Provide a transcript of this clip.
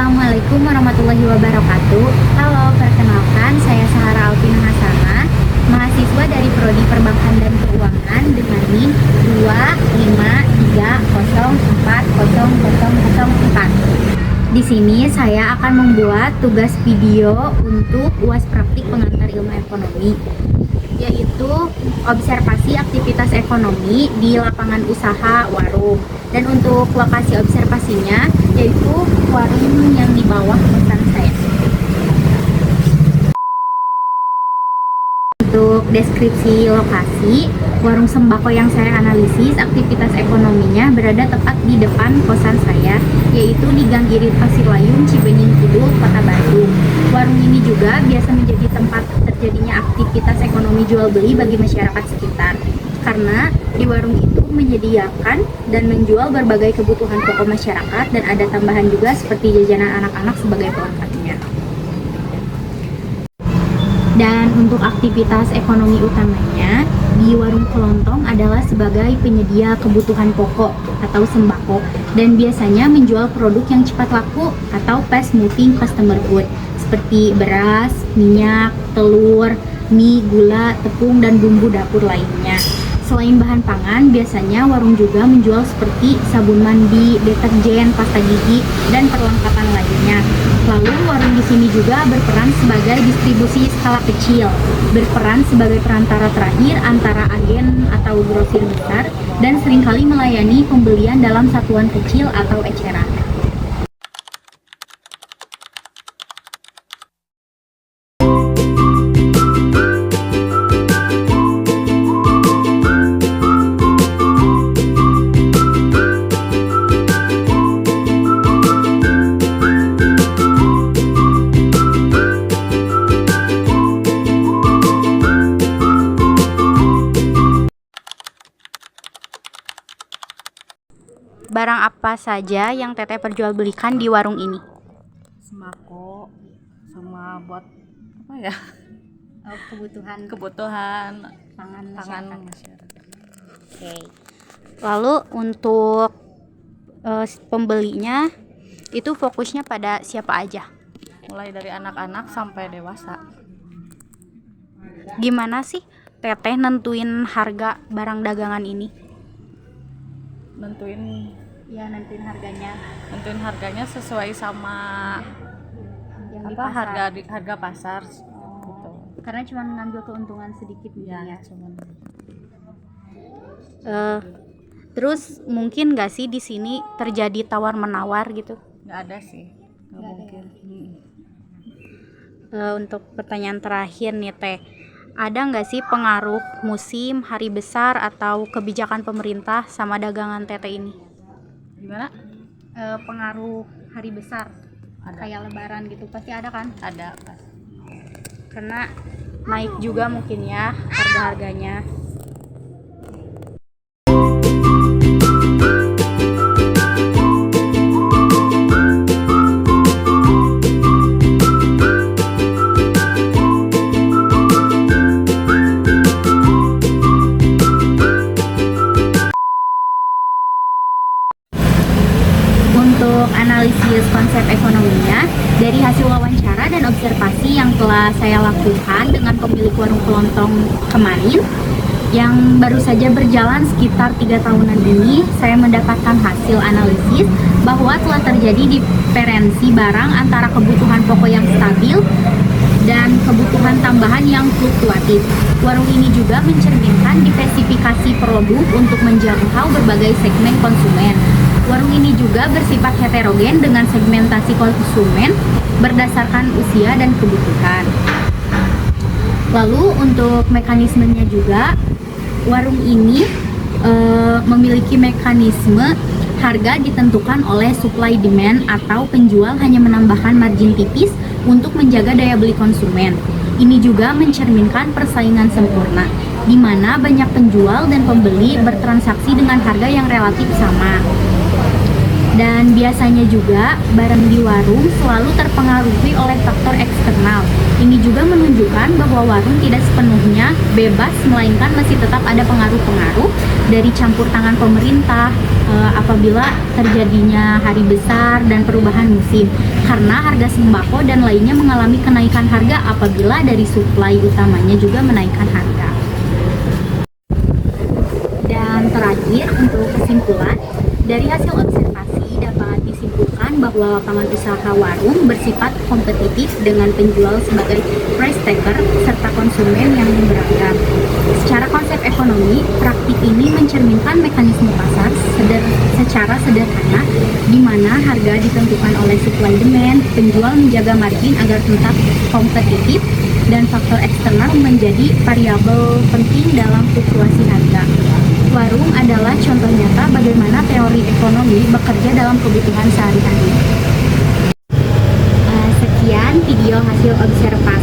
Assalamualaikum warahmatullahi wabarakatuh. Halo, perkenalkan saya Sahara Alvina Hasanah, mahasiswa dari Prodi Perbankan dan Keuangan dengan NIM 253040004. Di sini saya akan membuat tugas video untuk UAS praktik pengantar ilmu ekonomi, yaitu observasi aktivitas ekonomi di lapangan usaha warung. Dan untuk lokasi observasinya yaitu warung yang di bawah kosan saya. Untuk deskripsi lokasi, warung sembako yang saya analisis aktivitas ekonominya berada tepat di depan kosan saya, yaitu di Gang Irit Pasirlayung, Cibening Kidul, Kota Bandung. Warung ini juga biasa menjadi tempat terjadinya aktivitas ekonomi jual beli bagi masyarakat sekitar, karena di warung itu menyediakan dan menjual berbagai kebutuhan pokok masyarakat, dan ada tambahan juga seperti jajanan anak-anak sebagai pelengkapnya. Dan untuk aktivitas ekonomi utamanya di warung kelontong adalah sebagai penyedia kebutuhan pokok atau sembako, dan biasanya menjual produk yang cepat laku atau fast moving customer good seperti beras, minyak, telur, mie, gula, tepung, dan bumbu dapur lainnya. Selain bahan pangan, biasanya warung juga menjual seperti sabun mandi, deterjen, pasta gigi, dan perlengkapan lainnya. Lalu warung di sini juga berperan sebagai distribusi skala kecil, berperan sebagai perantara terakhir antara agen atau grosir besar, dan seringkali melayani pembelian dalam satuan kecil atau eceran. Barang apa saja yang Teteh perjualbelikan di warung ini? Sembako sama buat apa ya? Kebutuhan pangan Pangan masyarakat. Oke. Lalu untuk pembelinya itu fokusnya pada siapa aja? Mulai dari anak-anak sampai dewasa. Gimana sih Teteh nentuin harga barang dagangan ini? Nentuin Nentuin harganya sesuai sama yang di apa pasar. harga pasar gitu. Karena cuma ngambil keuntungan sedikit gitu ya. Cuman Terus mungkin nggak sih di sini terjadi tawar menawar gitu? nggak ada sih, nggak mungkin. Untuk pertanyaan terakhir nih Teh, ada nggak sih pengaruh musim, hari besar, atau kebijakan pemerintah sama dagangan Teteh ini? Gimana? Pengaruh hari besar, Ada. kayak lebaran gitu pasti ada kan? Ada. Karena naik juga mungkin ya harga-harganya. Untuk analisis konsep ekonominya, dari hasil wawancara dan observasi yang telah saya lakukan dengan pemilik warung kelontong kemarin, yang baru saja berjalan sekitar 3 tahunan ini, saya mendapatkan hasil analisis bahwa telah terjadi diferensi barang antara kebutuhan pokok yang stabil dan kebutuhan tambahan yang fluktuatif. Warung ini juga mencerminkan diversifikasi produk untuk menjangkau berbagai segmen konsumen. Warung ini juga bersifat heterogen dengan segmentasi konsumen berdasarkan usia dan kebutuhan. Lalu untuk mekanismenya juga, warung ini memiliki mekanisme harga ditentukan oleh supply demand, atau penjual hanya menambahkan margin tipis untuk menjaga daya beli konsumen. Ini juga mencerminkan persaingan sempurna, di mana banyak penjual dan pembeli bertransaksi dengan harga yang relatif sama. Dan biasanya juga barang di warung selalu terpengaruhi oleh faktor eksternal. Ini juga menunjukkan bahwa warung tidak sepenuhnya bebas, melainkan masih tetap ada pengaruh-pengaruh dari campur tangan pemerintah, apabila terjadinya hari besar dan perubahan musim, karena harga sembako dan lainnya mengalami kenaikan harga apabila dari suplai utamanya juga menaikkan harga. Dan terakhir, untuk kesimpulan, dari hasil observasi dapat disimpulkan bahwa lapangan usaha warung bersifat kompetitif dengan penjual sebagai price taker serta konsumen yang beragam. Secara konsep ekonomi, praktik ini mencerminkan mekanisme pasar secara sederhana, di mana harga ditentukan oleh supply demand, penjual menjaga margin agar tetap kompetitif, dan faktor eksternal menjadi variabel penting dalam fluktuasi harga. Warung adalah contoh nyata bagaimana teori ekonomi bekerja dalam kebutuhan sehari-hari. Sekian video hasil observasi